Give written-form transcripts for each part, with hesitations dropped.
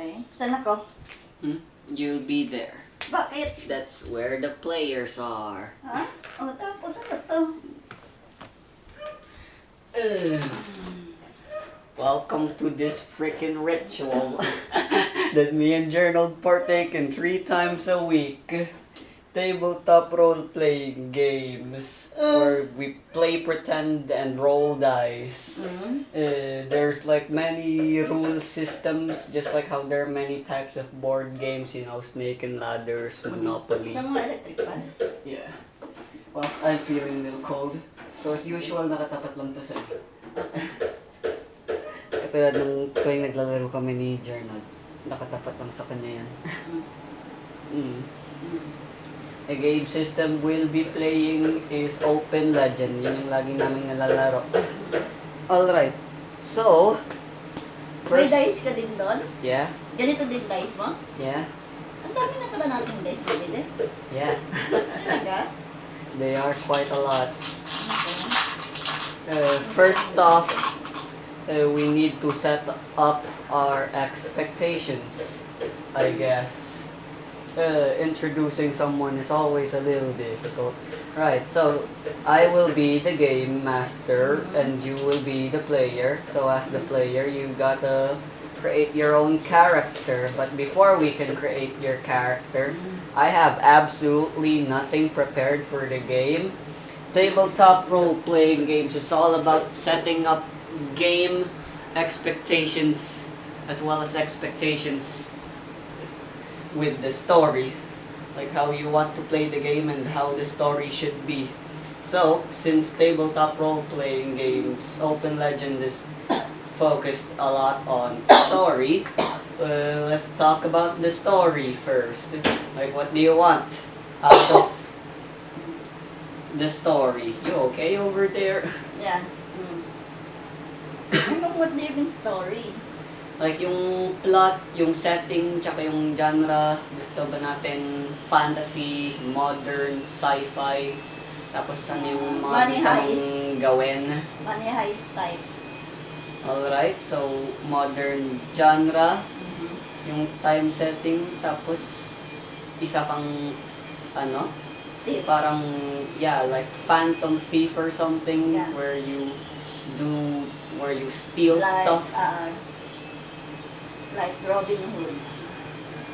Okay. Saan ako? You'll be there. Bakit? That's where the players are. Ha? O, tapos ano to? Welcome to this freaking ritual that me and Journal partake in 3 times a week. Tabletop role-playing games where we play pretend and roll dice. There's like many rule systems, just like how there are many types of board games, you know, Snake and Ladders, Monopoly. Sa mga electric fan? Yeah. Well, I'm feeling a little cold. So as usual, nakatapat lang to sa Katulad nung tuwing naglalaro kami ni Journal, nakatapat lang sa kanya yan. The game system we'll be playing is Open Legend. Yun yung lagi namin nalalaro. Alright. So, May dice ka din doon? Yeah. Ganito din dice mo? Yeah. Ang dami na pala nating dice bibili. Yeah. Talaga? They are quite a lot. First off, we need to set up our expectations, I guess. Introducing someone is always a little difficult. Right, so I will be the game master and you will be the player. So as the player, you gotta create your own character. But before we can create your character, I have absolutely nothing prepared for the game. Tabletop role-playing games is all about setting up game expectations as well as expectations with the story, like how you want to play the game and how the story should be. So, since tabletop role-playing games, Open Legend is focused a lot on story, let's talk about the story first. Like, what do you want out of the story? You okay over there? Yeah. What do you mean story? Like yung plot, yung setting, tsaka yung genre, gusto ba natin fantasy, modern, sci-fi, tapos ano yung mga Money gusto mong heist. gawin. Money heist type. Alright, so modern genre, yung time setting, tapos isa kang ano, Thief. parang, yeah, like Phantom Thief or something, Yeah. where you steal stuff. Like Robin Hood.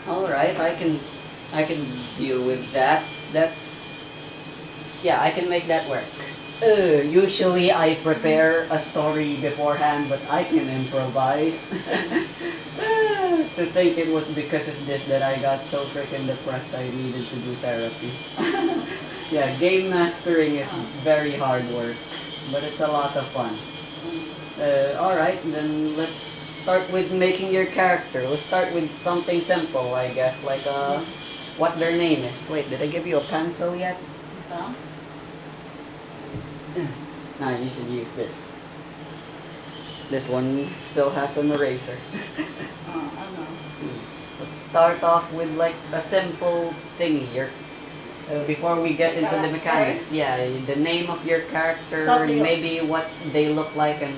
Alright, I can deal with that. Yeah, I can make that work. Usually I prepare a story beforehand, but I can improvise. To think it was because of this that I got so freaking depressed I needed to do therapy. Yeah, game mastering is very hard work, but it's a lot of fun. Alright, then let's start with making your character. Let's start with something simple, I guess, like what their name is. Wait, did I give you a pencil yet? Ito? No, you should use this. This one still has an eraser. Ano? Let's start off with like a simple thingy here. Before we get into the mechanics, yeah, the name of your character, maybe what they look like and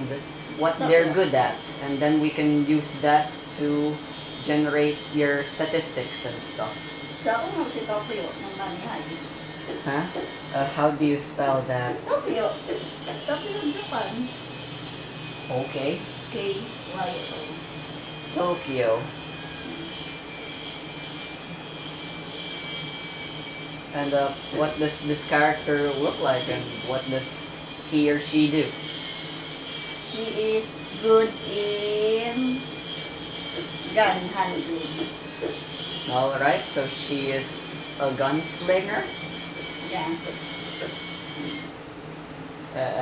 what they're good at, and then we can use that to generate your statistics and stuff. So ako nga si Tokyo ng Money Heist. Huh? How do you spell that? Tokyo. Tokyo ng Japan. Okay. K-Y-O. Tokyo. And what does this character look like and what does he or she do? She is good in gun handling. Alright, so she is a gunslinger? Yeah.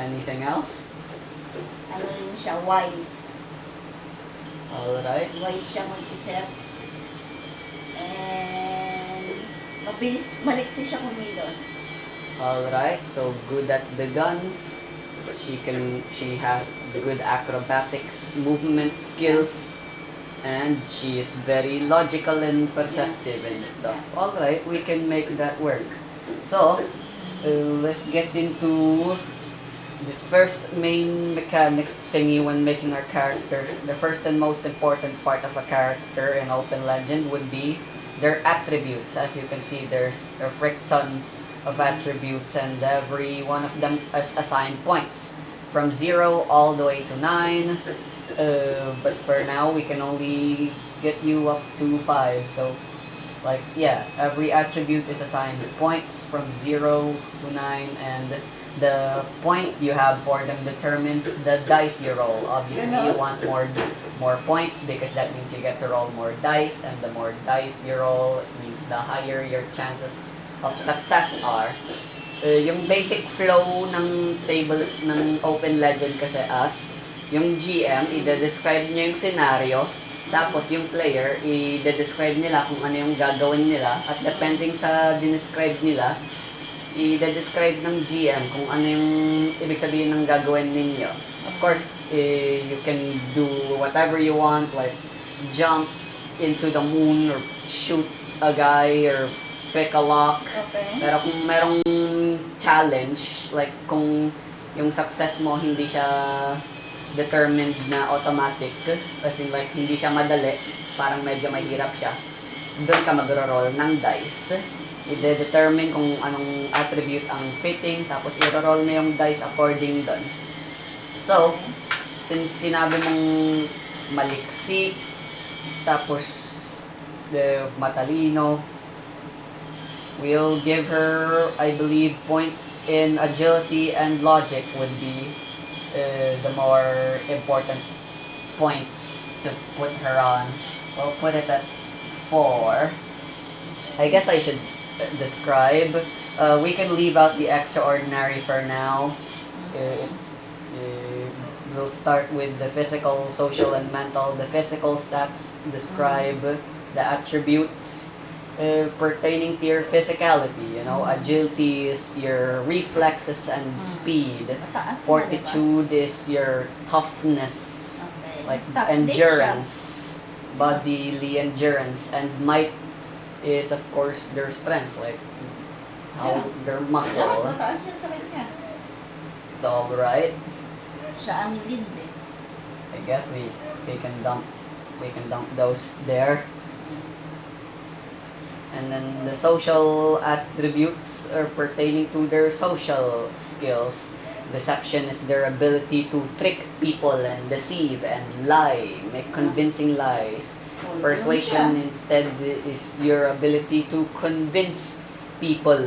Anything else? Ano rin siya, wise. Alright. Wise siya mag-isip. And maliksi siya kumilos. Alright, so good at the guns. She has good acrobatics, movement skills, and she is very logical and perceptive and stuff. Alright, we can make that work. So, let's get into The first main mechanic thingy when making our character, the first and most important part of a character in Open Legend would be their attributes. As you can see, there's a frick ton of attributes, and every one of them is assigned points from 0 all the way to 9. But for now, we can only get you up to 5. So, like, yeah, every attribute is assigned points from 0 to 9, and the point you have for them determines the dice you roll. Obviously, you want more points because that means you get to roll more dice, and the more dice you roll, it means the higher your chances of success are. Yung basic flow ng table ng Open Legend kasi yung GM, i-describe niya yung scenario, tapos yung player, i-describe nila kung ano yung gagawin nila, at depending sa dinescribe nila, i-describe ng GM kung ano yung ibig sabihin ng gagawin ninyo. Of course, you can do whatever you want, like jump into the moon or shoot a guy or pick a lock. Okay. Pero kung merong challenge, like kung yung success mo hindi siya determined na automatic, as in like hindi siya madali, parang medyo mahirap siya, doon ka magro-roll ng dice. I-determine kung anong attribute ang fitting, tapos i-roll mo yung dice according doon. So, since sinabi mong maliksi, tapos matalino, we'll give her, I believe, points in agility and logic would be the more important points to put her on. We'll put it at 4. I guess I should describe. We can leave out the extraordinary for now. We'll start with the physical, social, and mental. The physical stats describe the attributes pertaining to your physicality. You know, agility is your reflexes and speed. Mataas na, Fortitude is your toughness, Okay. like Tough endurance, bodily endurance, and might is of course their strength, like how their muscle. Lahat mataas yan sa kanya. Alright, Siya ang lead eh. I guess we can dump those there. And then the social attributes are pertaining to their social skills. Deception is their ability to trick people and deceive and lie, make convincing lies. Persuasion instead is your ability to convince people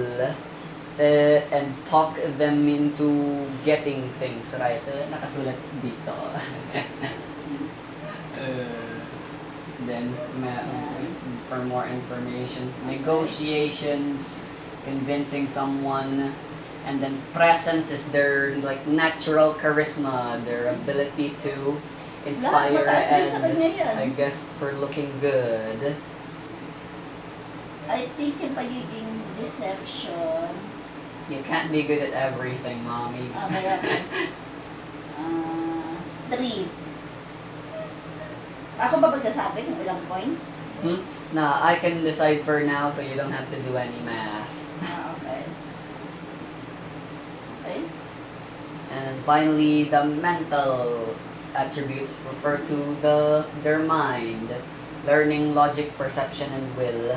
and talk them into getting things right. Nakasulat dito. Then, for more information, negotiations, convincing someone, and then presence is their like natural charisma, their ability to inspire Lahat mataas din sa kanya yan. and I guess for looking good. I think yung pagiging deception, You can't be good at everything, mommy. kaya 3. Ako ba magsasabi kung ilang points? Nah, I can decide for now so you don't have to do any math. Okay. Okay. And finally, the mental attributes refer to their mind, learning, logic, perception, and will.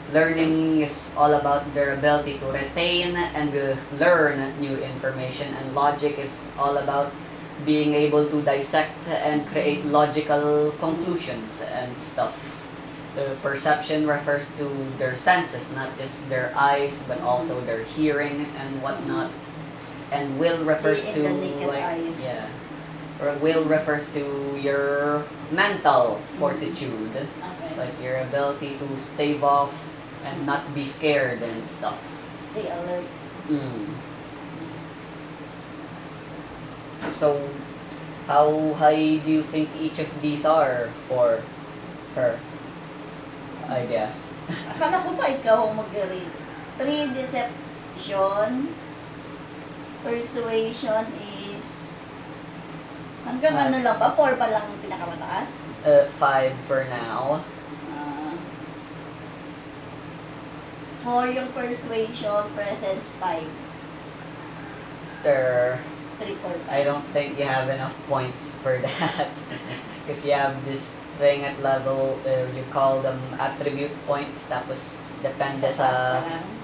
Learning is all about their ability to retain and learn new information, and logic is all about being able to dissect and create logical conclusions and stuff. Perception refers to their senses, not just their eyes, but also their hearing and whatnot. And will refers See to in the naked like eye. or will refers to your mental fortitude, Okay. like your ability to stave off and not be scared and stuff. Stay alert. So, how high do you think each of these are for her? I guess. Akala ko ba ikaw ang mag-rate? 3 deception. Persuasion is hanggang ano lang ba? 4 pa lang ang pinakamataas? 5 for now. 4 yung persuasion, presence 5. 3, 4, 5. I don't think you have enough points for that. Because you have this thing at level, you call them attribute points, tapos depende sa,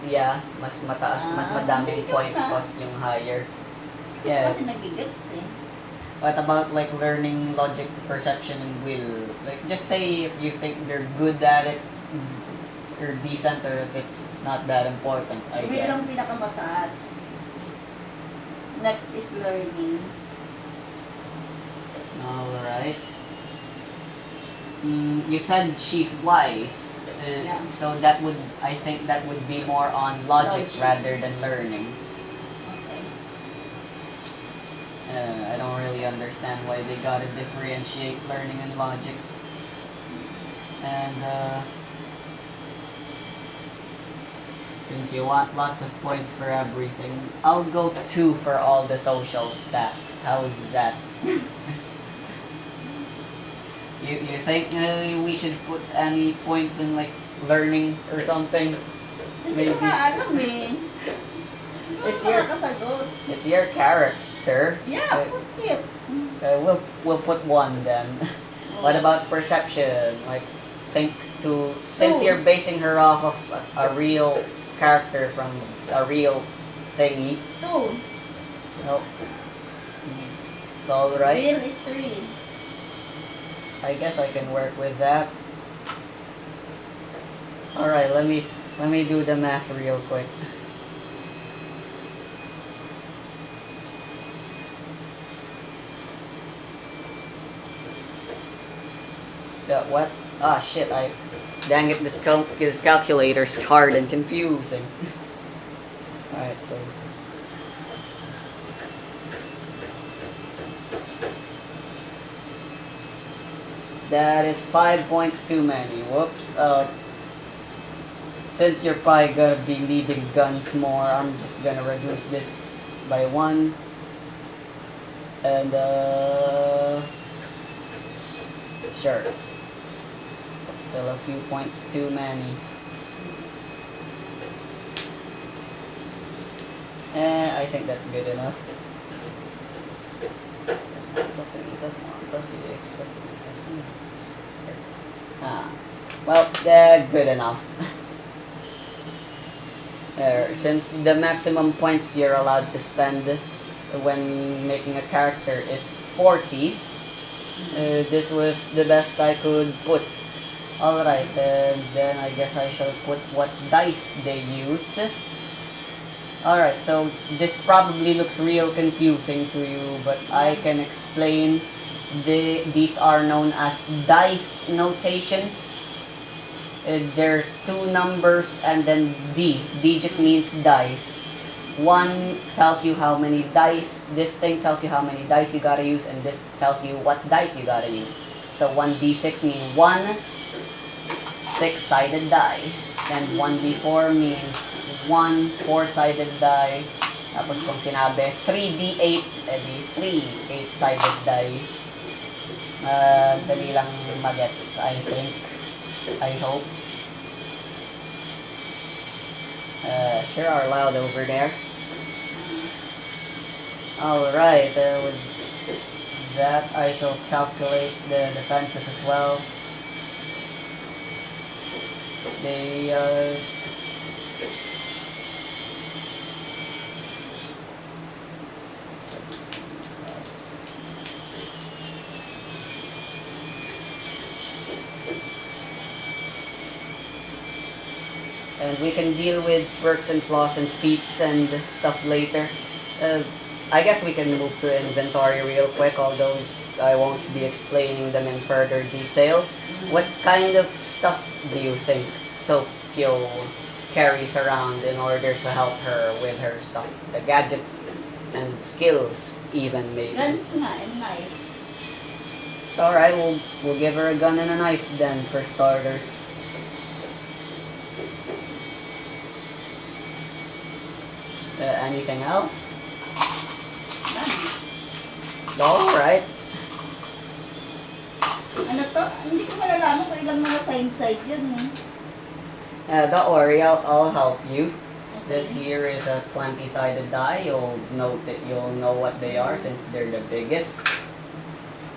yeah, mas mataas, mas madaming hindi point na. cost yung higher. Yeah. Yeah. Kasi nagigets eh. What about like learning logic, perception, and will? Like, just say if you think you're good at it, or decent, or if it's not that important, I Will ang guess. pinakamataas. Next is learning. Alright. You said she's wise, Yeah. so that would, I think that would be more on logic Logic. rather than learning. Okay. I don't really understand why they gotta differentiate learning and logic. And since you want lots of points for everything, I'll go 2 for all the social stats. How is that? You think we should put any points in like learning or something? Hindi ko Maybe. maalam eh. It's your- Makakasagot. It's your character. Yeah, put it. We'll put 1 then. What about perception? Like, think to, since 2. you're basing her off of a real character from a real thingy. 2. No. Alright. Will is 3. I guess I can work with that. Alright, let me do the math real quick. What? Ah, shit, dang it, this calculator's hard and confusing. Alright, so... That is 5 points too many. Whoops. Since you're probably gonna be needing guns more, I'm just gonna reduce this by 1. And, sure. Still a few points too many. I think that's good enough. Well, good enough. Since the maximum points you're allowed to spend when making a character is 40, this was the best I could put. Alright, then I guess I shall put what dice they use. Alright, so this probably looks real confusing to you, but I can explain. These are known as dice notations. There's 2 numbers and then D. D just means dice. 1 tells you how many dice, this thing tells you how many dice you gotta use, and this tells you what dice you gotta use. So 1d6 means 1 6-sided die. And 1d4 means 1 4-sided die. Tapos kung sinabi 3d8, edi 3 8-sided die. Dali lang magets, I think. I hope. Sure are loud over there. Alright, with that I shall calculate the defenses as well. They, and we can deal with perks and flaws and feats and stuff later. I guess we can move to inventory real quick, although I won't be explaining them in further detail. What kind of stuff do you think Tokyo carries around in order to help her with her stuff? The gadgets and skills even, maybe. Guns nga and knife. Alright, we'll give her a gun and a knife then, for starters. Anything else? Alright. Ano to? Hindi ko malalaman kung ilang mga side yun eh. Don't worry, I'll help you. This here is a 20-sided die. You'll know what they are since they're the biggest.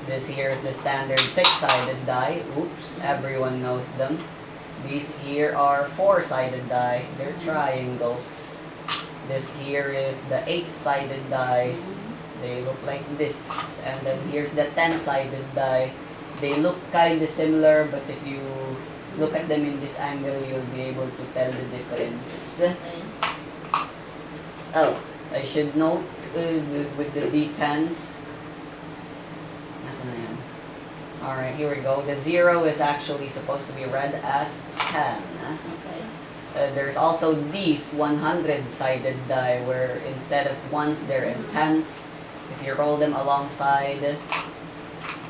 This here is the standard 6-sided die. Oops, everyone knows them. These here are 4-sided die. They're triangles. This here is the 8-sided die. They look like this. And then here's the 10-sided die. They look kind of similar, but if you look at them in this angle, you'll be able to tell the difference. Okay. Oh, I should note with the D10s. Nasaan na yan? Alright, here we go. The 0 is actually supposed to be read as 10. Okay. There's also these 100-sided die where instead of ones, they're in tens. If you roll them alongside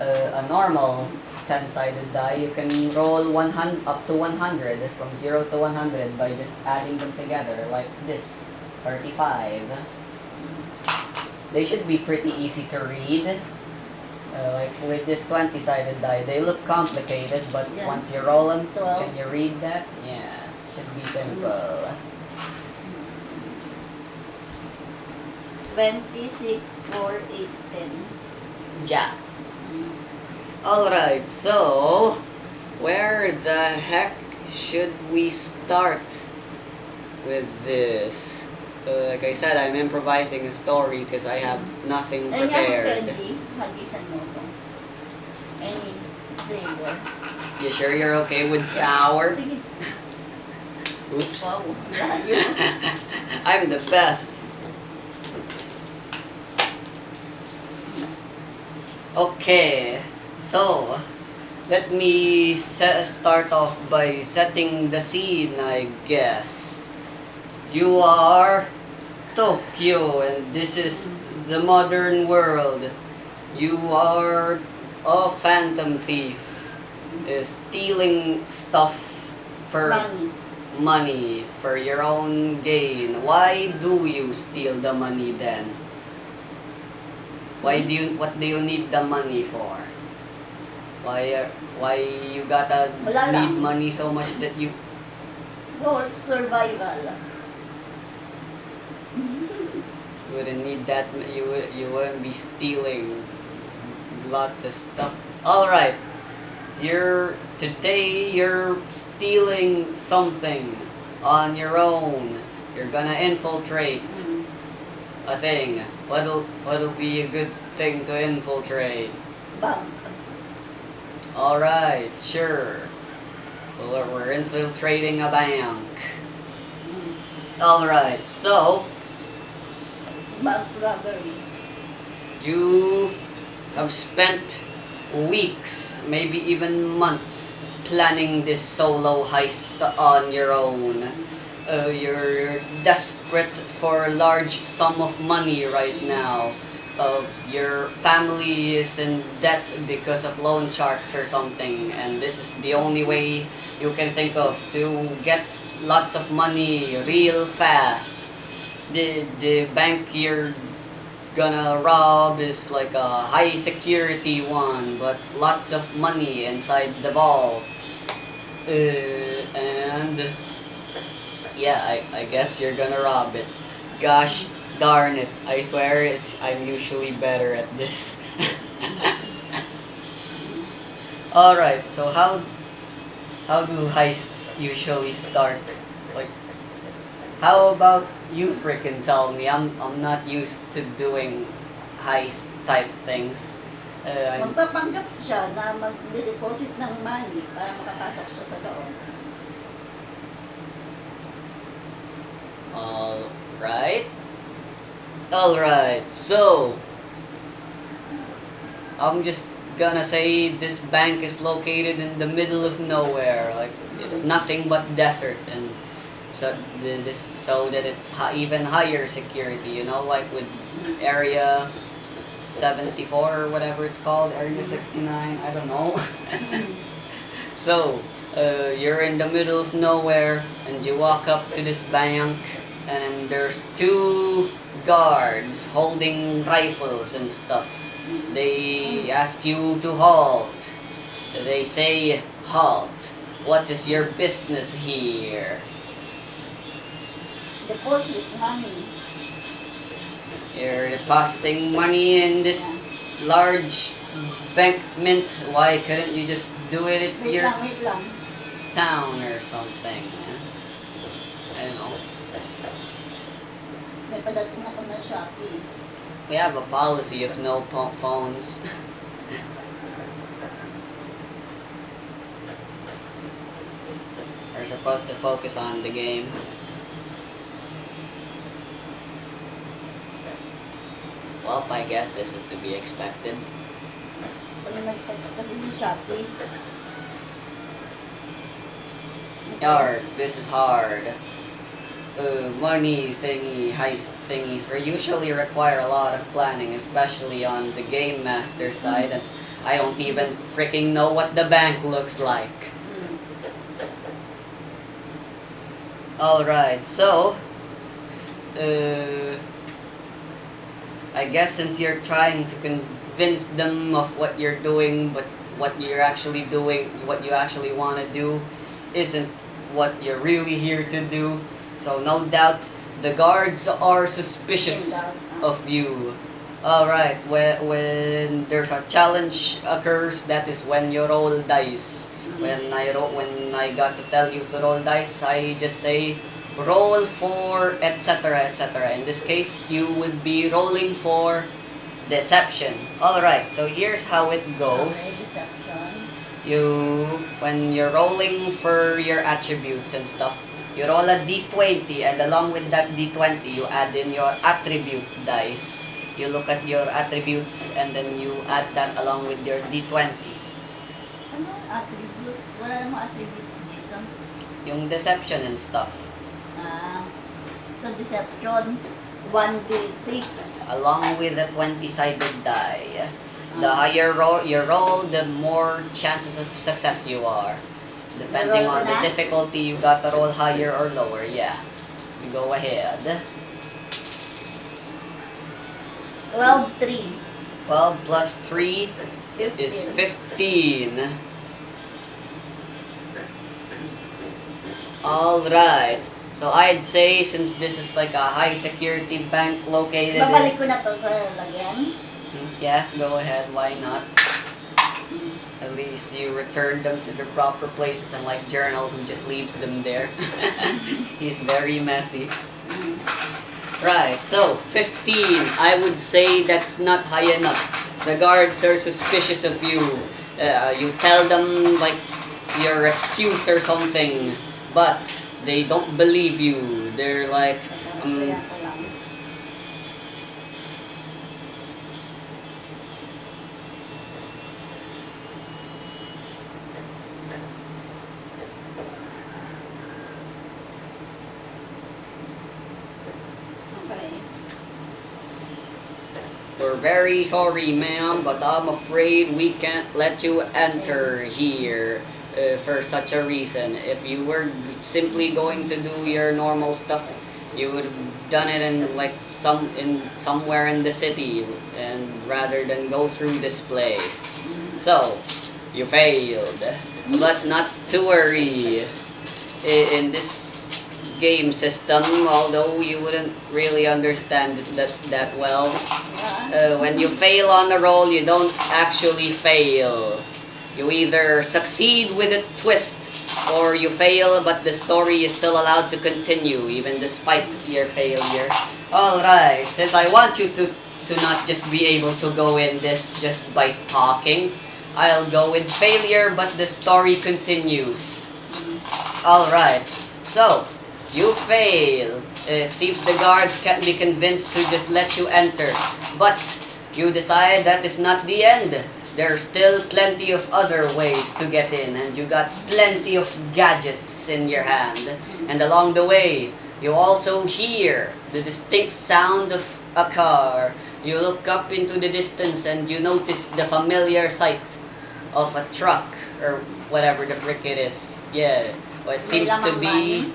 a normal 10-sided die, you can roll 100 up to 100 from 0 to 100 by just adding them together like this. 35. They should be pretty easy to read. Like with this 20-sided die, they look complicated, but Yeah. once you roll them, 12. can you read that? Yeah, should be simple. 26, 4, 8, 10. Yeah. Alright, so where the heck should we start with this? Like I said, I'm improvising a story because I have nothing Ay, nga, prepared. candy. Hagisan mo ko. Any flavor. You sure you're okay with sour? Sige. Oops. Wow. Layo. I'm the best. Okay, so let me start off by setting the scene, I guess. You are Tokyo, and this is the modern world. You are a phantom thief, stealing stuff for money for your own gain. Why do you steal the money then? What do you need the money for? Why you gotta Wala need lang. money so much that you For survival. wouldn't need that? You wouldn't be stealing lots of stuff. All right, today you're stealing something on your own. You're gonna infiltrate a thing. What'll be a good thing to infiltrate? Bank. Alright, sure. Well, we're infiltrating a bank. Alright, so Bank robbery. you have spent weeks, maybe even months, planning this solo heist on your own. You're desperate for a large sum of money right now. Your family is in debt because of loan sharks or something, and this is the only way you can think of to get lots of money real fast. The bank you're gonna rob is like a high security one, but lots of money inside the vault. And yeah, I guess you're gonna rob it. Gosh darn it, I swear I'm usually better at this. Alright, so how do heists usually start? Like, how about you frickin' tell me? I'm not used to doing heist type things. Magpapanggap siya na mag-deposit ng money para makapasok siya sa loob. Alright, so I'm just gonna say this bank is located in the middle of nowhere. Like, it's nothing but desert, and so that it's even higher security, you know, like with Area 74 or whatever it's called, Area 69, I don't know. So, you're in the middle of nowhere, and you walk up to this bank, and there's two guards holding rifles and stuff. They ask you to halt. They say, "Halt. What is your business here?" deposit money. You're depositing money in this large bank mint. Why couldn't you just do it at Wait your lang, wait lang. town or something? I don't know. May padating ako ng Shopee. We have a policy of no phones. We're supposed to focus on the game. Well, I guess this is to be expected. Pag nag-text kasi ng Shopee. Yarg, this is hard. Money thingy, heist thingies usually require a lot of planning, especially on the game master side, and I don't even freaking know what the bank looks like. Alright, so I guess since you're trying to convince them of what you're doing, but what you're actually doing, what you actually want to do isn't what you're really here to do, so no doubt the guards are suspicious of you. Alright, when there's a challenge occurs, that is when you roll dice. When I got to tell you to roll dice, I just say roll for etc etc. In this case, you would be rolling for deception. Alright, so here's how it goes. When you're rolling for your attributes and stuff, you roll a d20, and along with that d20, you add in your attribute dice. You look at your attributes, and then you add that along with your d20. Ano attributes? Wala namang attributes dito. Yung deception and stuff. So deception, 1d6. Along with a 20-sided die. The higher you roll, the more chances of success you are. Depending on the difficulty, you gotta roll higher or lower. Yeah. Go ahead. 12, 3. 12 plus 3 is 15. Alright. So I'd say since this is like a high security bank located Babalik ko na to sa lagyan. Yeah, go ahead, why not? At least you return them to their proper places, unlike Journal who just leaves them there. He's very messy. Right, so 15. I would say that's not high enough. The guards are suspicious of you. You tell them like your excuse or something, but they don't believe you. They're like, we're very sorry, ma'am, but I'm afraid we can't let you enter here for such a reason. If you were simply going to do your normal stuff, you would have done it in like somewhere in the city, and rather than go through this place. So you failed, but not to worry. In this game system, although you wouldn't really understand it that well, when you fail on a roll, you don't actually fail. You either succeed with a twist, or you fail but the story is still allowed to continue even despite your failure. Alright, since I want you to not just be able to go in this just by talking, I'll go with failure but the story continues. Alright, so you fail. It seems the guards can't be convinced to just let you enter, but you decide that is not the end. There's still plenty of other ways to get in, and you got plenty of gadgets in your hand. And along the way, you also hear the distinct sound of a car. You look up into the distance and you notice the familiar sight of a truck, or whatever the frick it is. Yeah, well, it seems to be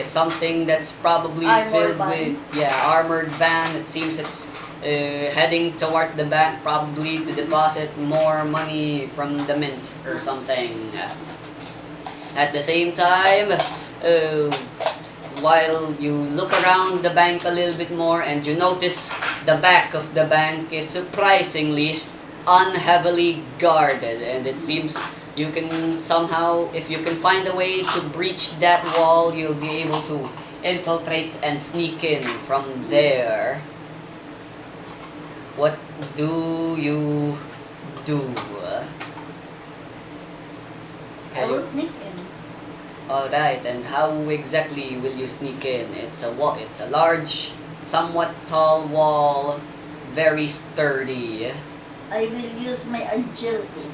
something that's probably filled with armored van. It seems it's heading towards the bank, probably to deposit more money from the mint or something. At the same time, while you look around the bank a little bit more, and you notice the back of the bank is surprisingly unheavily guarded, and it seems you can somehow, if you can find a way to breach that wall, you'll be able to infiltrate and sneak in from there. What do you do? I will sneak in. Alright, and how exactly will you sneak in? It's a wall. It's a large, somewhat tall wall, very sturdy. I will use my agility.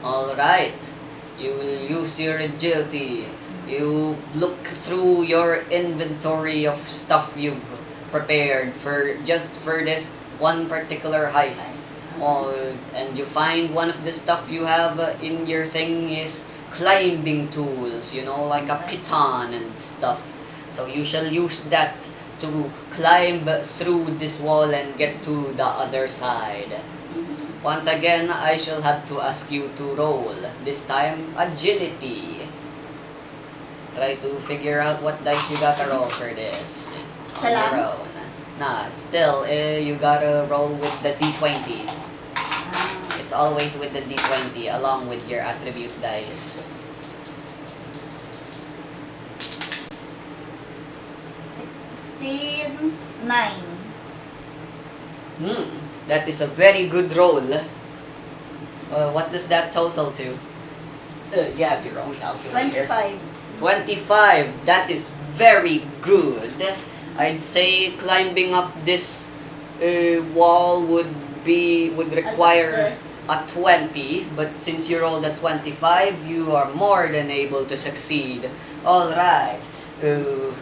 Alright, you will use your agility. You look through your inventory of stuff you've prepared for this one particular heist. And you find one of the stuff you have in your thing is climbing tools, you know, like a piton and stuff. So you shall use that to climb through this wall and get to the other side. Once again, I shall have to ask you to roll. This time, agility. Try to figure out what dice you gotta roll for this. On your own. Nah, still, you gotta roll with the d20. It's always with the d20 along with your attribute dice. 16, 9. That is a very good roll. What does that total to? You have your own calculator. 25. 25. That is very good. I'd say climbing up this wall would require a 20, but since you rolled a 25, you are more than able to succeed. Alright.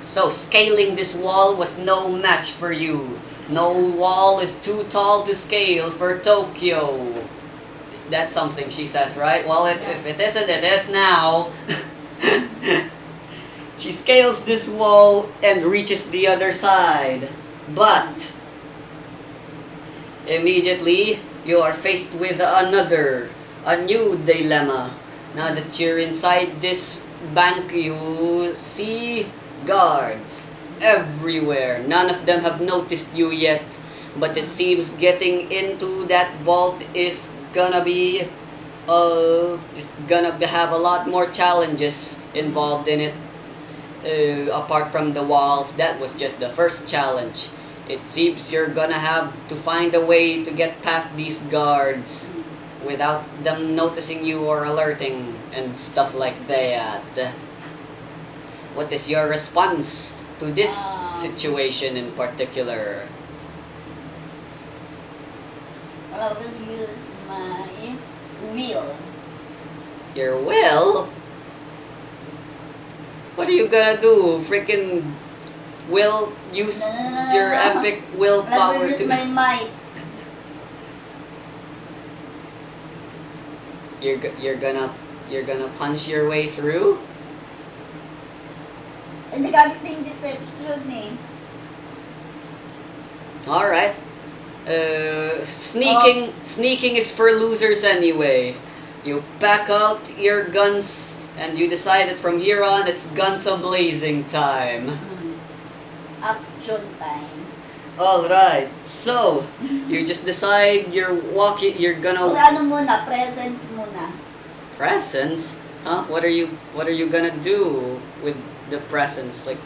So scaling this wall was no match for you. No wall is too tall to scale for Tokyo. That's something she says, right? Well, if it isn't, it is now. She scales this wall and reaches the other side. But immediately, you are faced with a new dilemma. Now that you're inside this bank, you see guards everywhere. None of them have noticed you yet, but it seems getting into that vault is gonna be have a lot more challenges involved in it. Apart from the wall, that was just the first challenge. It seems you're gonna have to find a way to get past these guards without them noticing you or alerting and stuff like that. What is your response to this situation in particular? Well, I will use my will. Your will? What are you gonna do? Freaking will use your epic I willpower will use to... my might. You're gonna punch your way through? Hindi gamit na yung deception eh. Alright. Sneaking is for losers anyway. You pack out your guns and you decide that from here on it's guns a-blazing time. Action time. Alright, so you just decide you're gonna... Ano muna, presence muna. Presence? Huh? What are you gonna do with the presence? Like,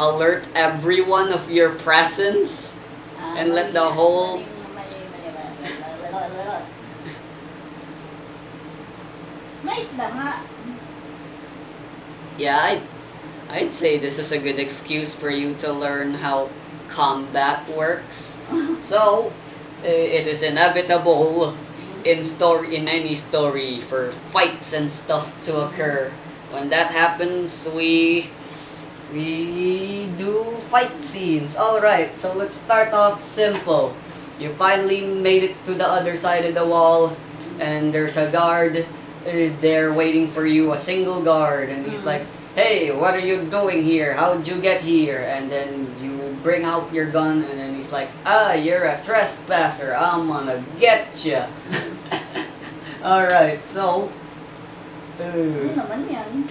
alert everyone of your presence? And let the whole... Might na nga. Yeah, I'd say this is a good excuse for you to learn how combat works. So, it is inevitable in any story for fights and stuff to occur. When that happens, we do fight scenes. Alright, so let's start off simple. You finally made it to the other side of the wall, and there's a guard there waiting for you, a single guard, and he's like, "Hey, what are you doing here? How'd you get here?" And then you bring out your gun, and then he's like, "Ah, you're a trespasser. I'm gonna get ya." Alright, so... Ano naman yan?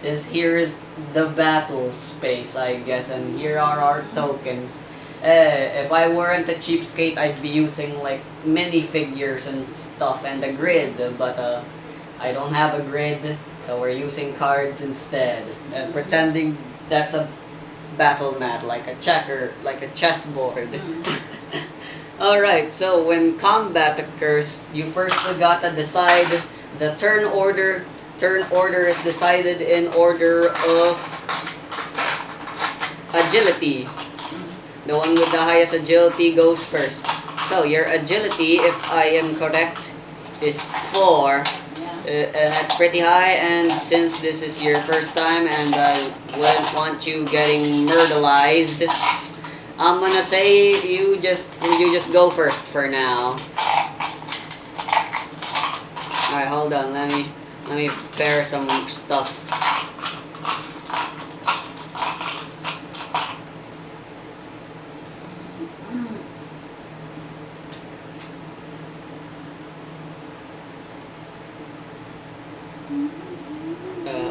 is here's the battle space, I guess, and here are our tokens. If I weren't a cheapskate, I'd be using like minifigures and stuff and a grid, but I don't have a grid, so we're using cards instead, and pretending that's a battle mat, like a checker, like a chessboard. Alright, so when combat occurs, you first gotta decide the turn order. Turn order is decided in order of agility. The one with the highest agility goes first. So your agility, if I am correct, is 4. And that's pretty high, and since this is your first time and I wouldn't want you getting murderized, I'm gonna say you just go first for now. Alright, hold on, let me prepare some stuff.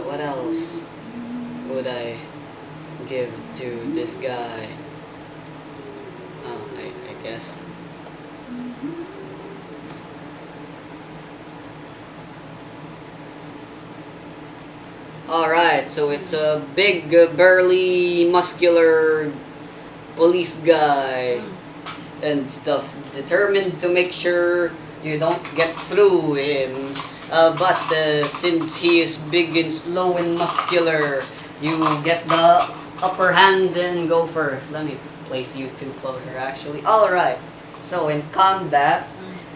What else would I give to this guy? I guess. Alright, so it's a big, burly, muscular police guy and stuff, determined to make sure you don't get through him. But since he is big and slow and muscular, you get the upper hand and go first. Let me place you two closer, actually. Alright, so in combat,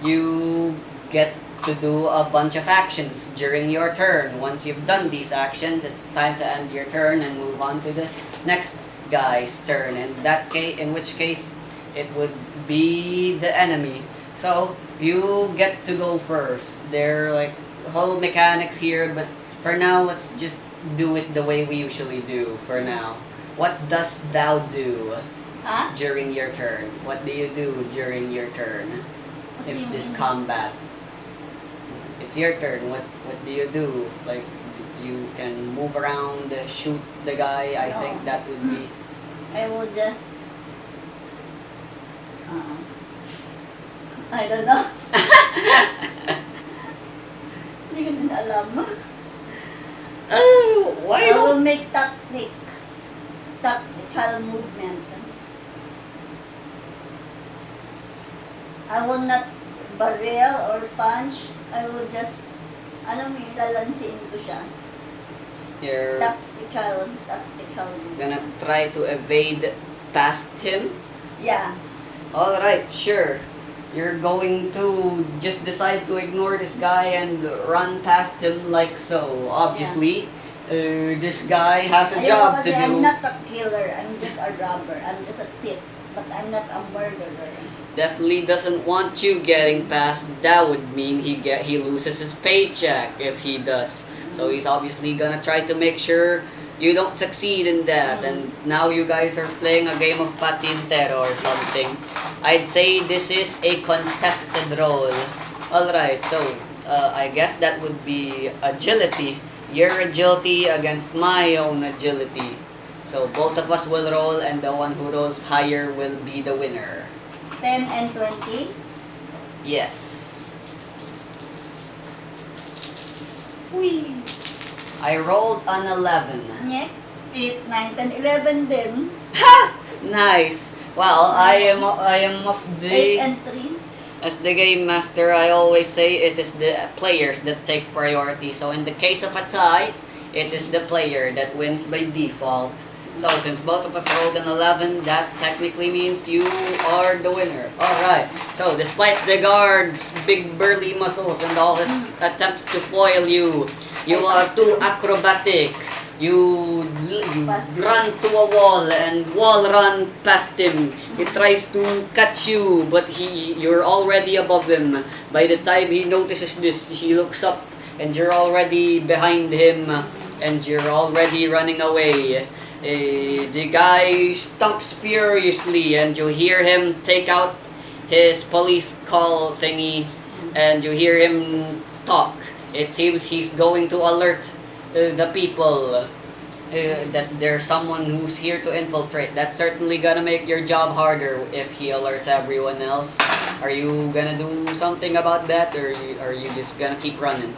you get to do a bunch of actions during your turn. Once you've done these actions, it's time to end your turn and move on to the next guy's turn. In which case, it would be the enemy. So you get to go first. There are like whole mechanics here, but for now, let's just do it the way we usually do. For now, what dost thou do during your turn? What do you do during your turn? If this combat. It's your turn. What do you do? Like, you can move around, shoot the guy. I think that would be. I will just. I don't know. Hindi ko din alam. Why I will make tactical movement. I will not barrel or punch. I will just, lalansin ko siya. You're Tactical gonna try to evade past him? Yeah. Alright, sure. You're going to just decide to ignore this guy and run past him like so. Obviously, this guy has a job to do. I'm not a killer. I'm just a robber. I'm just a thief. But I'm not a murderer. Definitely doesn't want you getting past. That would mean he loses his paycheck if he does. So he's obviously gonna try to make sure you don't succeed in that. And now you guys are playing a game of patintero or something. I'd say this is a contested role. Alright, so I guess that would be agility. Your agility against my own agility. So both of us will roll, and the one who rolls higher will be the winner. 10 and 20? Yes. Whee! I rolled an 11. Nyek. 8, 9, 10, 11 din. Ha! Nice. Well, I am of 8 the and 3. as the game master. I always say it is the players that take priority. So in the case of a tie, it is the player that wins by default. So since both of us rolled an 11, that technically means you are the winner. Alright, so despite the guard's big burly muscles and all his attempts to foil you, you are too acrobatic. You run to a wall and wall run past him. He tries to catch you, but you're already above him. By the time he notices this, he looks up and you're already behind him and you're already running away. The guy stomps furiously and you hear him take out his police call thingy and you hear him talk. It seems he's going to alert the people, that there's someone who's here to infiltrate. That's certainly gonna make your job harder if he alerts everyone else. Are you gonna do something about that, or are you just gonna keep running?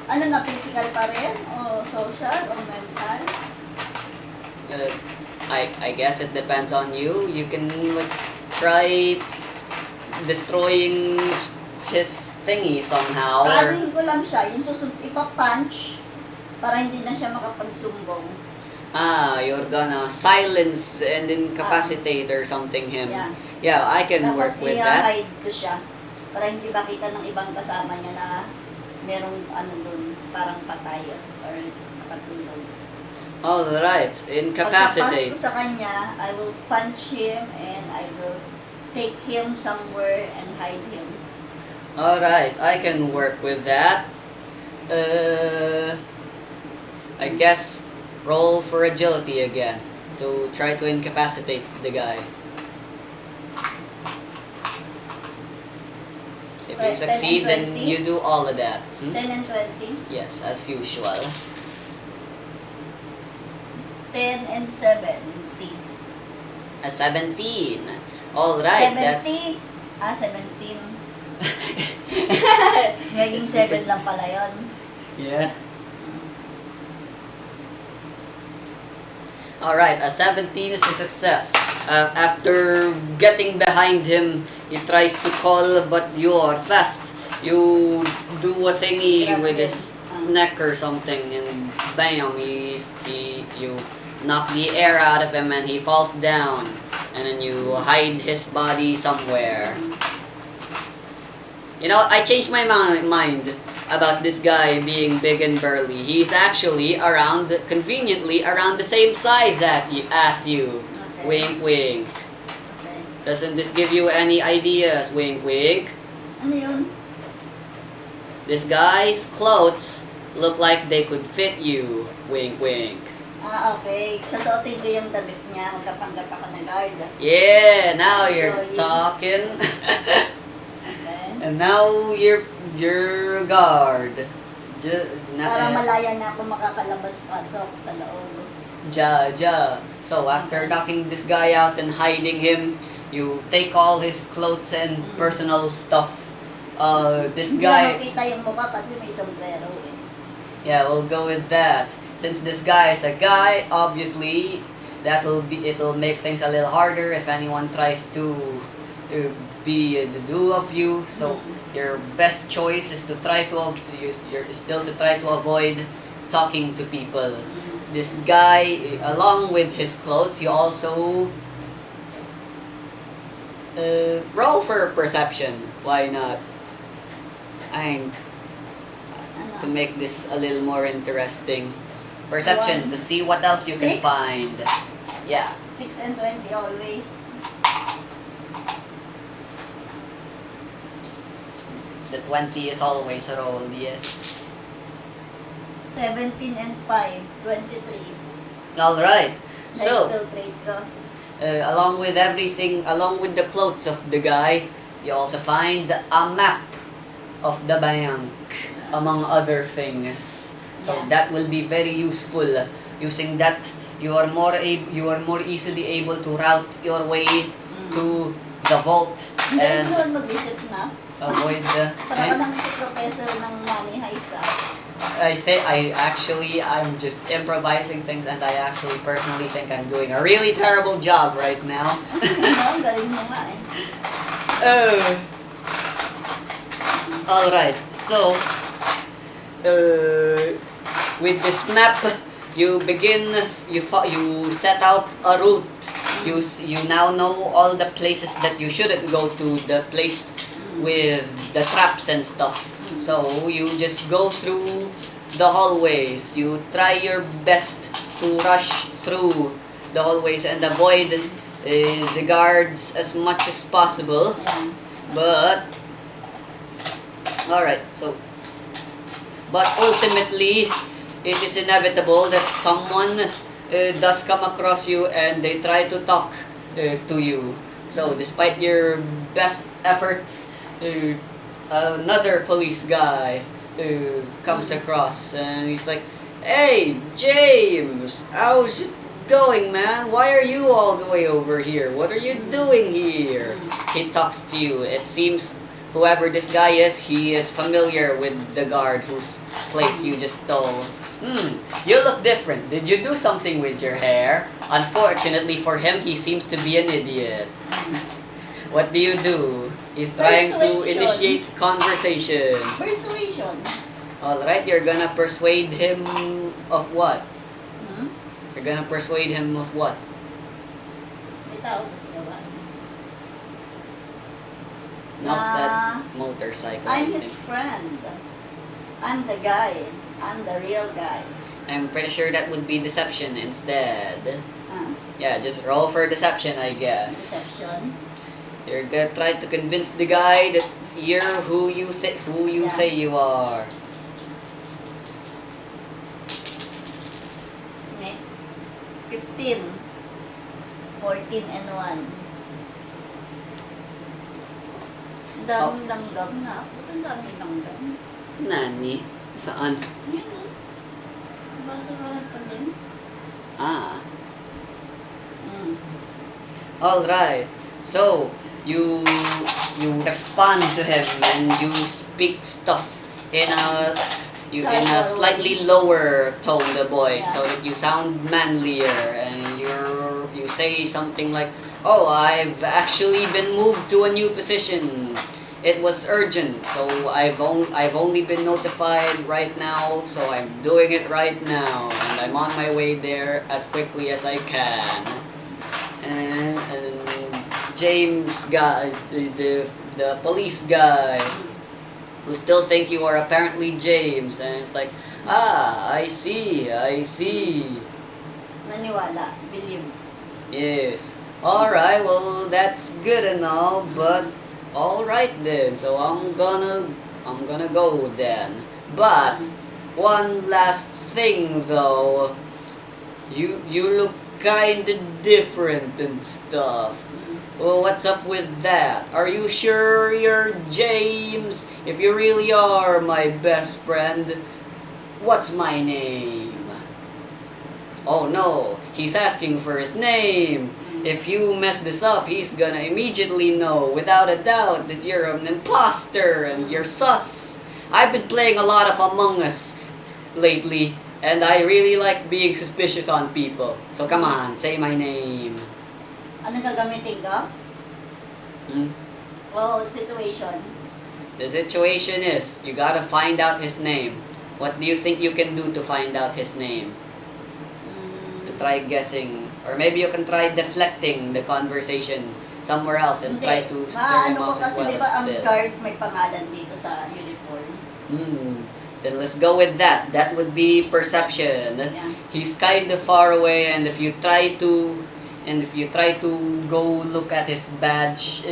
Ano na, physical pa rin? O social? O mental? Uh, I guess it depends on you. You can like, try destroying his thingy somehow. Or, Paalihin ko lang siya, yung ipa-punch para hindi na siya makapagsumbong. you're gonna silence and incapacitate or something him. Yeah. Yeah, I can Tapos work with that. i-hide ko siya para hindi makita ng ibang kasama niya na merong ano dun, parang patay or nakatulog. Alright, Pagkapas incapacitate. ko sa kanya, I will punch him and I will take him somewhere and hide him. Alright, I can work with that. I guess roll for agility again to try to incapacitate the guy. If you 10 and succeed, then 20? you do all of that. 10 and 20, Yes, as usual. 10 and 70. A 17. Alright, 70? 17. Ngayong 7 lang pala yun. Yeah. Alright, a 17 is a success. After getting behind him, he tries to call, but you are fast. You do a thingy Grab with him. his neck or something, and bam, you knock the air out of him and he falls down. And then you hide his body somewhere. You know, I changed my mind about this guy being big and burly. He's actually conveniently around the same size as you. Okay. Wink, wink. Okay. Doesn't this give you any ideas? Wink, wink. Ano yun? This guy's clothes look like they could fit you. Wink, wink. Okay. Sasuotin ko yung damit niya. Magkapanggap ako ng guard. Yeah, now you're Enjoying. talking. Okay. And now you're a guard. Para malaya na ako makakalabas-pasok sa loob. Ja. So after knocking this guy out and hiding him, you take all his clothes and personal stuff. This Hindi guy, lang makita yung mukha kasi may sombrero eh. yeah, we'll go with that. Since this guy is a guy, obviously it'll make things a little harder if anyone tries to be the two of you. So your best choice is to try to avoid talking to people. This guy, along with his clothes, you also roll for perception. Why not? To make this a little more interesting. Perception, to see what else you can 6? find. Yeah. 6 and 20 always. The 20 is always rolled, yes. 17 and 5, 23. Alright. So, Na-infiltrate ko. along with the clothes of the guy, you also find a map of the bank, among other things. So Yeah. that will be very useful. Using that, you are more easily able to route your way to the vault Hindi and ko naman mag-isip na. avoid the. Para ka naman si professor ng money heist I'm just improvising things, and I actually personally think I'm doing a really terrible job right now. Ang galing mo nga eh. Alright, so with this map, you set out a route. You now know all the places that you shouldn't go to, the place with the traps and stuff. So you just go through the hallways. You try your best to rush through the hallways and avoid the guards as much as possible. Ayan. But ultimately, it is inevitable that someone does come across you and they try to talk to you. So despite your best efforts, another police guy comes across, and he's like, "Hey, James, how's it going, man? Why are you all the way over here? What are you doing here?" He talks to you. It seems whoever this guy is, he is familiar with the guard whose place you just stole. You look different. Did you do something with your hair? Unfortunately for him, he seems to be an idiot. What do you do? He's trying to Persuasion. initiate conversation. Persuasion. Alright, you're gonna persuade him of what? Hmm? You're gonna persuade him of what? May tao ba sila ba? No, that's Ah, motorcycle. I I'm his think. friend. I'm the guy. I'm the real guy. I'm pretty sure that would be deception instead. Ah, Yeah, just roll for deception, I guess. deception. You're gonna try to convince the guy that you're who you Yeah. say you are. Okay. 15. 14 and 1. Ang daming langgam na. Ba't ang daming langgam? Nani? Saan? Yan o. Basurahan pa din. Ah. Mm. Alright. So, you respond to him and you speak stuff in a slightly lower tone, the voice, so that you sound manlier, and you say something like, "Oh, I've actually been moved to a new position. It was urgent, so I've only been notified right now, so I'm doing it right now, and I'm on my way there as quickly as I can." And James guy, the police guy, who still think you are apparently James, and it's like, I see. Naniwala. Believe. Yes. Alright, well, that's good and all, but alright then, so I'm gonna go then. But one last thing though, you look kinda different and stuff. Well, what's up with that? Are you sure you're James? If you really are my best friend, what's my name? Oh no, he's asking for his name. If you mess this up, he's gonna immediately know, without a doubt, that you're an imposter and you're sus. I've been playing a lot of Among Us lately, and I really like being suspicious on people. So come on, say my name. Ano gagamitin ka? Oh, situation. The situation is, you gotta find out his name. What do you think you can do to find out his name? To try guessing. Or maybe you can try deflecting the conversation somewhere else and try to stir him Maano ko off as kasi well di as ba ang Bill. guard may pangalan dito sa uniform. Then let's go with that. That would be perception. Yeah. He's kind of far away, and if you try to go look at his badge,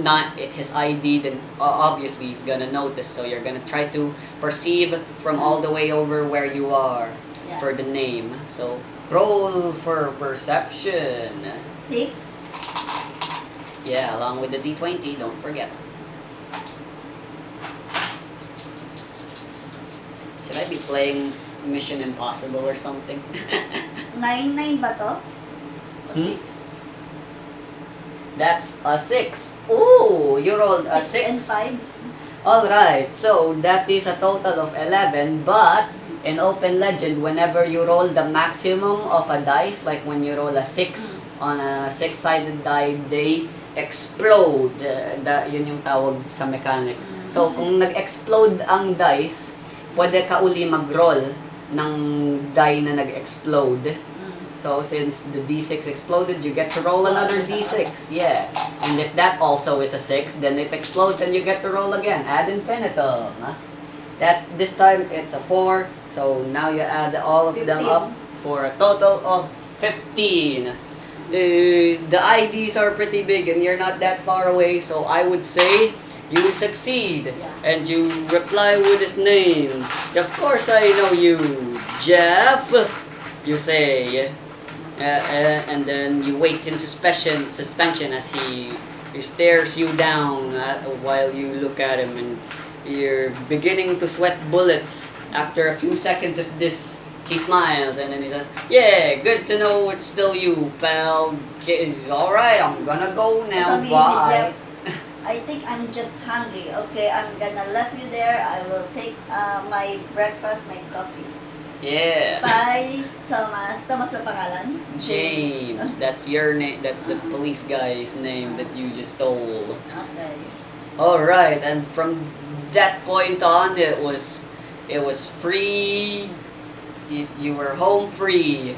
not his ID, then obviously he's gonna notice. So you're gonna try to perceive from all the way over where you are for the name. So roll for perception. 6. Yeah, along with the D20, don't forget. Should I be playing Mission Impossible or something? 9 ba to? O 6? That's a 6. Ooh, you rolled a 6 and 6. 5? Alright, so that is a total of 11, but in Open Legend, whenever you roll the maximum of a dice, like when you roll a 6 on a 6-sided die, they explode. Yun yung tawag sa mechanic. So, kung nag-explode ang dice, pwede ka uli mag-roll ng die na nag-explode. So, since the D6 exploded, you get to roll another D6. Yeah. And if that also is a 6, then it explodes and you get to roll again. Ad infinitum. This time, it's a 4. So, now you add all of them 15. up for a total of 15. The IDs are pretty big and you're not that far away. So, I would say you succeed. And you reply with his name. Of course I know you, Jeff. You say. And then you wait in suspension as he stares you down while you look at him, and You're beginning to sweat bullets. After a few seconds of this, he smiles and then he says, "Yeah, good to know it's still you, pal. Alright, I'm gonna go now. Sabihin ni Bye." Jeff, I think I'm just hungry. Okay, I'm gonna leave you there. I will take my breakfast, my coffee. Yeah. Bye, Thomas. Thomas ba pangalan? James, that's your name. That's the police guy's name that you just stole. Okay. Alright, and from that point on, it was free. You were home free.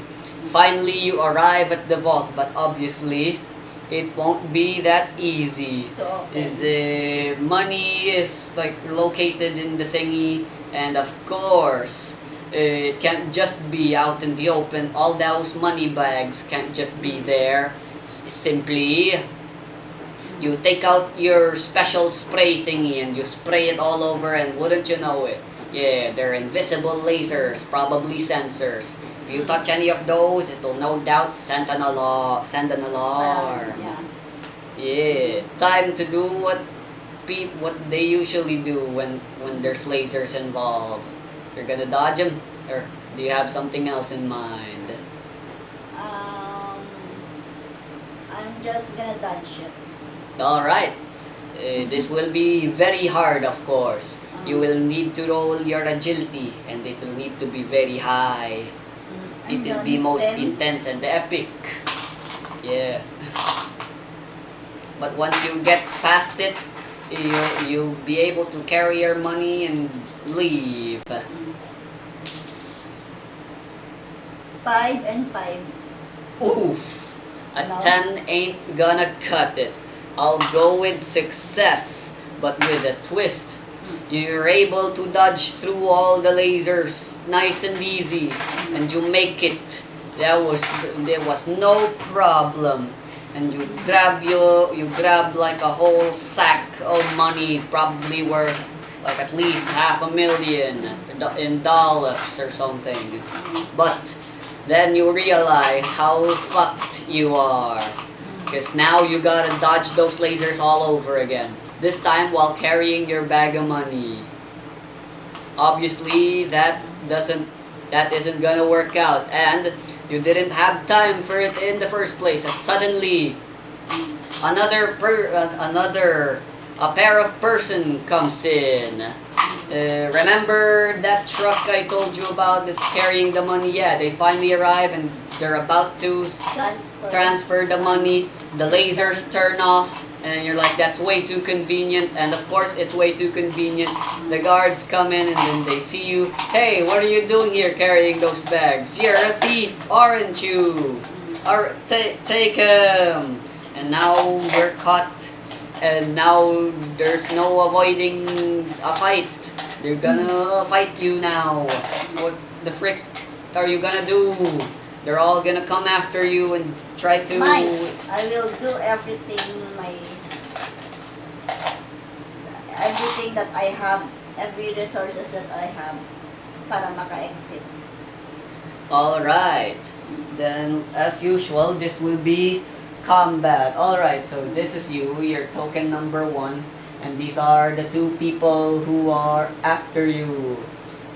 Finally, you arrive at the vault, but obviously, it won't be that easy. To open. Money is like located in the thingy, and of course, it can't just be out in the open. All those money bags can't just be there. Simply, you take out your special spray thingy and you spray it all over, and wouldn't you know it, yeah, they're invisible lasers, probably sensors. If you touch any of those, it'll no doubt send an alarm. Yeah. Yeah, time to do what they usually do when there's lasers involved. You're gonna dodge them, or do you have something else in mind? I'm just gonna dodge it. All right. This will be very hard, of course. You will need to roll your agility, and it will need to be very high. It will be most intense and epic. Yeah. But once you get past it, you'll be able to carry your money and leave. 5 and 5. Oof! A No. 10 ain't gonna cut it. I'll go with success, but with a twist. You're able to dodge through all the lasers nice and easy, and you make it. There was no problem. And you grab like a whole sack of money, probably worth like at least $500,000 in dollars or something. But then you realize how fucked you are. Because now you gotta dodge those lasers all over again. This time while carrying your bag of money. Obviously, that isn't gonna work out. And you didn't have time for it in the first place. As suddenly, a pair of person comes in. Remember that truck I told you about that's carrying the money? Yeah, they finally arrive and they're about to transfer the money. The lasers turn off, and you're like, that's way too convenient. And of course, it's way too convenient. The guards come in and then they see you. Hey, what are you doing here carrying those bags? You're a thief, aren't you? Take him. And now you're caught. And now there's no avoiding a fight. They're gonna fight you now. What the frick are you gonna do? They're all gonna come after you and try to... Mine. I will do everything that I have, every resources that I have para maka-exit. Alright. Then, as usual, this will be combat. Alright, so this is you, your token number 1. And these are the 2 people who are after you.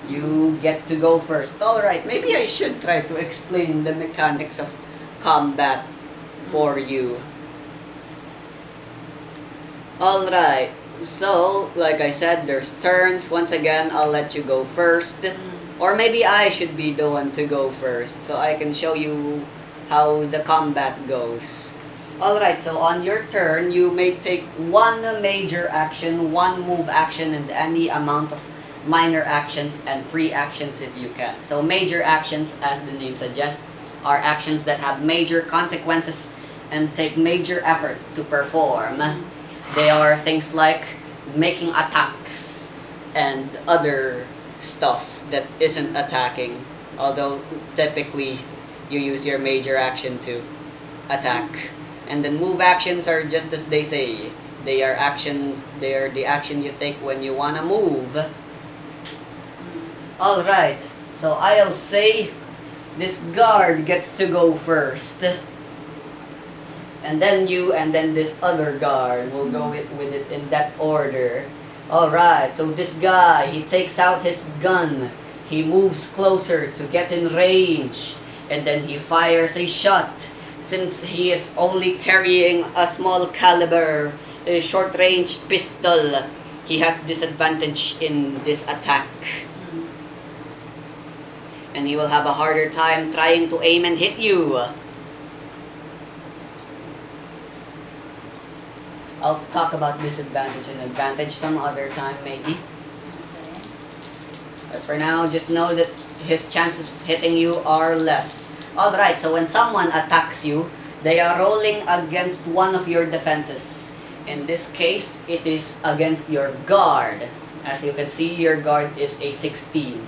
You get to go first. Alright, maybe I should try to explain the mechanics of combat for you. Alright, so like I said, there's turns. Once again, I'll let you go first. Or maybe I should be the one to go first so I can show you how the combat goes. Alright, so on your turn, you may take 1 major action, 1 move action, and any amount of minor actions and free actions if you can. So major actions, as the name suggests, are actions that have major consequences and take major effort to perform. They are things like making attacks and other stuff that isn't attacking, although typically you use your major action to attack. And then move actions are just as they say. They are the action you take when you wanna move. Alright, so I'll say this guard gets to go first. And then you, and then this other guard will go with it in that order. Alright, so this guy, he takes out his gun. He moves closer to get in range. And then he fires a shot. Since he is only carrying a small caliber, a short range pistol, he has disadvantage in this attack. And he will have a harder time trying to aim and hit you. I'll talk about disadvantage and advantage some other time maybe. Okay. But for now, just know that his chances of hitting you are less. Alright, so when someone attacks you, they are rolling against one of your defenses. In this case, it is against your guard. As you can see, your guard is a 16.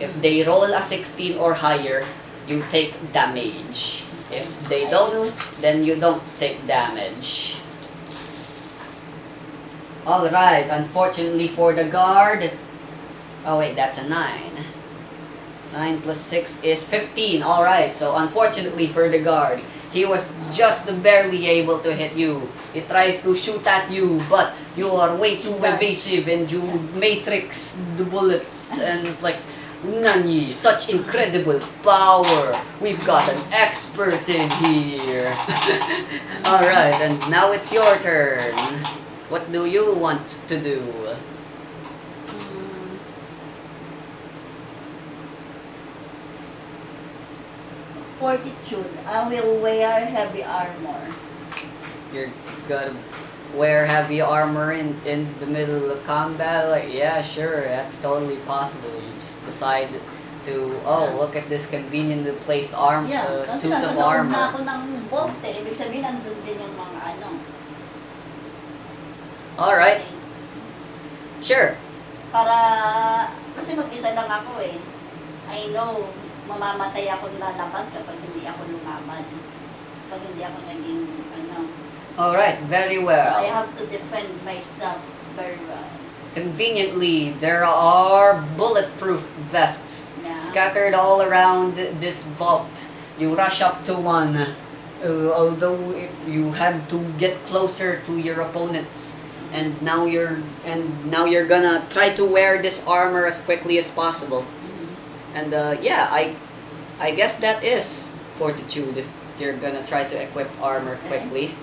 If they roll a 16 or higher, you take damage. If they don't, then you don't take damage. Alright, unfortunately for the guard... Oh wait, that's a 9. 9 plus 6 is 15. Alright, so unfortunately for the guard, he was just barely able to hit you. He tries to shoot at you, but you are way too evasive and you matrix the bullets. And it's like, Nani, such incredible power. We've got an expert in here. Alright, and now it's your turn. What do you want to do? Fortitude. I will wear heavy armor. You're gonna wear heavy armor in the middle of combat? Like, yeah, sure, that's totally possible. You just decide to, oh, look at this conveniently placed suit of armor. Na ako ng bolt eh. Ibig sabihin, nandun din yung mga ano. Alright. Sure. Para, kasi mag-isa lang ako eh. I know, mamamatay ako lalabas kapag hindi ako lumaban. Kapag hindi ako naging, ano. Alright, very So well. I have to defend myself very well. Conveniently, there are bulletproof vests Yeah. scattered all around this vault. You rush up to one, although you had to get closer to your opponents. And now you're gonna try to wear this armor as quickly as possible. And yeah, I guess that is fortitude if you're gonna try to equip armor quickly.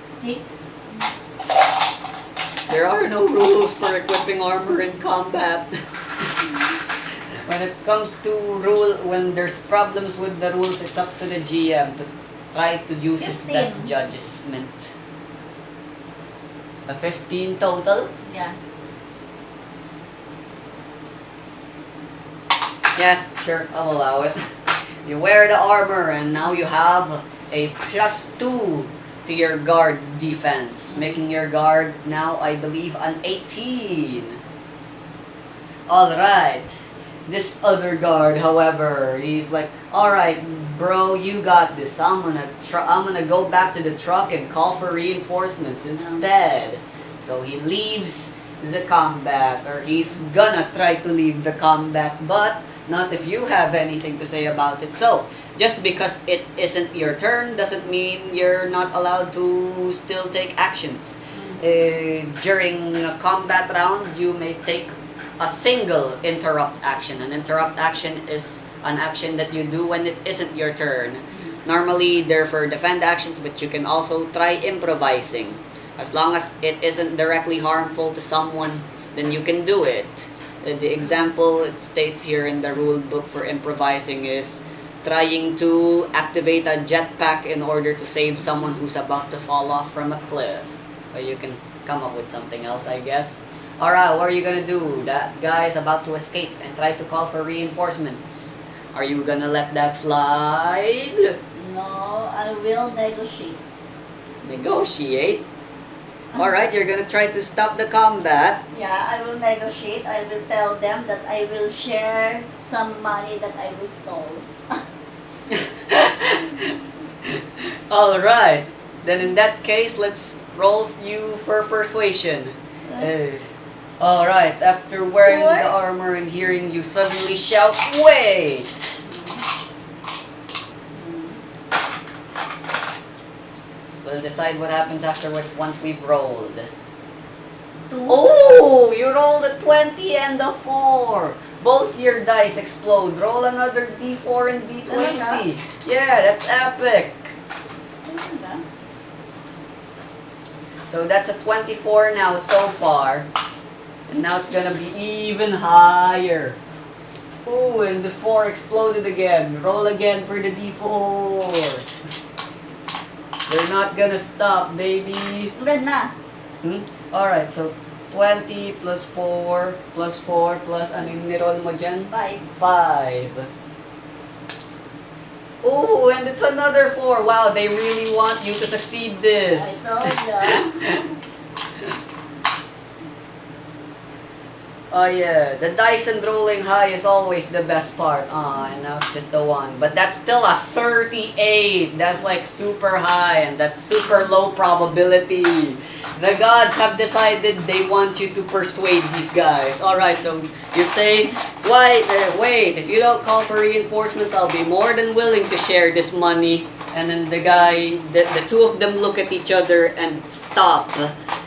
6. There are no rules for equipping armor in combat. When it comes to when there's problems with the rules, it's up to the GM to try to use his 15. best judgment. A 15 total? Yeah. Yeah, sure, I'll allow it. You wear the armor and now you have a +2 to your guard defense, making your guard now, I believe, an 18. Alright. This other guard, however, he's like, alright, bro, you got this. I'm gonna go back to the truck and call for reinforcements instead. So he leaves the combat, or he's gonna try to leave the combat, but not if you have anything to say about it. So, just because it isn't your turn doesn't mean you're not allowed to still take actions. During a combat round, you may take a single interrupt action. An interrupt action is an action that you do when it isn't your turn. Normally, they're for defend actions, but you can also try improvising. As long as it isn't directly harmful to someone, then you can do it. The example it states here in the rule book for improvising is trying to activate a jetpack in order to save someone who's about to fall off from a cliff. Or you can come up with something else, I guess. Alright, what are you gonna do? That guy's about to escape and try to call for reinforcements. Are you gonna let that slide? No, I will negotiate. Negotiate? Alright, you're gonna try to stop the combat. Yeah, I will negotiate. I will tell them that I will share some money that I will stole. Alright, then in that case, let's roll you for persuasion. Alright, after wearing the armor and hearing you suddenly shout, wait! So we'll decide what happens afterwards once we've rolled. 2. Oh! You rolled a 20 and a 4. Both your dice explode. Roll another D4 and D20. Talaga? Yeah, that's epic. Talaga? So that's a 24 now so far. And now it's gonna be even higher. Ooh, and the 4 exploded again. Roll again for the D4. They're not gonna stop, baby. Ulan na. Alright, so 20 plus 4 plus 4 plus ano yung niroll mo dyan? 5. 5. Ooh, and it's another 4. Wow, they really want you to succeed I this. told ya. Oh yeah, the dice and rolling high is always the best part. And now it's just the 1. But that's still a 38. That's like super high and that's super low probability. The gods have decided they want you to persuade these guys. Alright, so you say, wait, if you don't call for reinforcements, I'll be more than willing to share this money. And then the two of them look at each other and stop.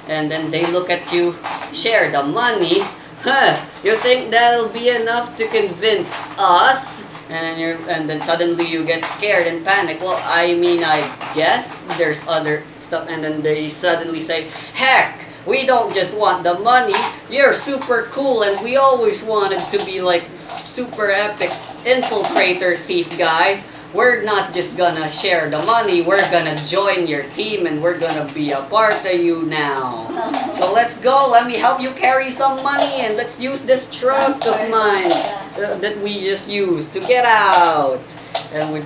And then they look at you, share the money. Huh, you think that'll be enough to convince us? And then suddenly you get scared and panic. Well, I mean, I guess there's other stuff. And then they suddenly say, heck, we don't just want the money. You're super cool and we always wanted to be like super epic infiltrator thief guys. We're not just gonna share the money, we're gonna join your team and we're gonna be a part of you now. So let's go, let me help you carry some money and let's use this truck of mine that we just used to get out. And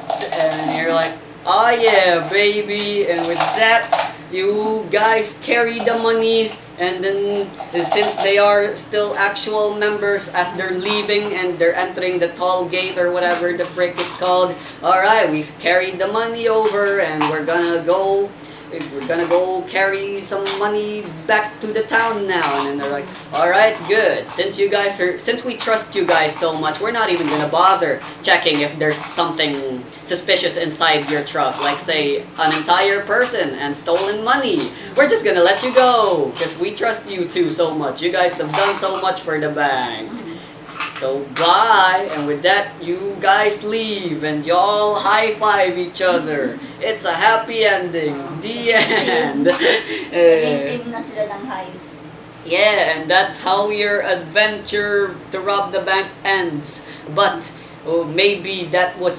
you're like, oh yeah, baby. And with that, you guys carry the money. And then, since they are still actual members as they're leaving and they're entering the toll gate or whatever the frick it's called, alright, we carried the money over and we're gonna go carry some money back to the town now. And then they're like, alright, good. Since we trust you guys so much, we're not even gonna bother checking if there's something suspicious inside your truck, like say an entire person and stolen money. We're just gonna let you go because we trust you two so much. You guys have done so much for the bank. So bye, and with that you guys leave and y'all high five each other. It's a happy ending. The end. Naging na sila ng heist. Yeah, and that's how your adventure to rob the bank ends. But maybe that was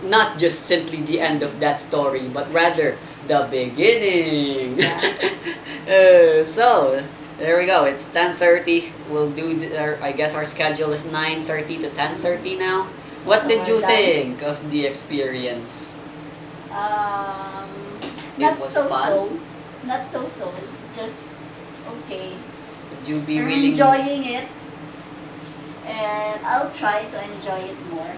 not just simply the end of that story, but rather the beginning. So there we go. It's 10:30. We'll do. I guess our schedule is 9:30 to 10:30 now. What did you think of the experience? Not was so fun? so. Not so so. Just okay. Would you be I'm willing? enjoying it. And I'll try to enjoy it more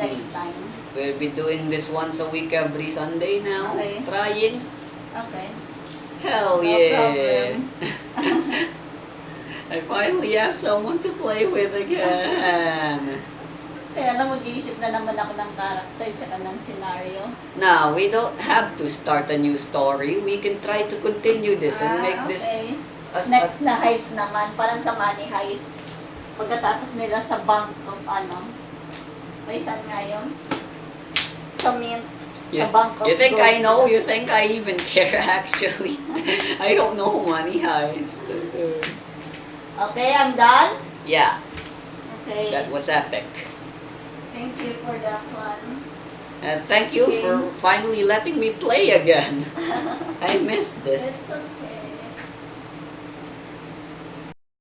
next time. We'll be doing this once a week every Sunday now. Okay. Trying. Okay. Hell No yeah! problem. I finally have someone to play with again. Kaya lang mag-iisip na naman ako ng character tsaka ng scenario. Now, we don't have to start a new story. We can try to continue this and make this Okay. Next na heist naman, parang sa money heist. Pagkatapos nila sa bank of may saan nga yun? Sa mint. Sa bank of You think I gold know? sila. You think I even care actually? I don't know money heist. Okay, I'm done? Yeah, Okay. that was epic. Thank you for the fun. Thank you Okay. for finally letting me play again. I missed this. It's okay.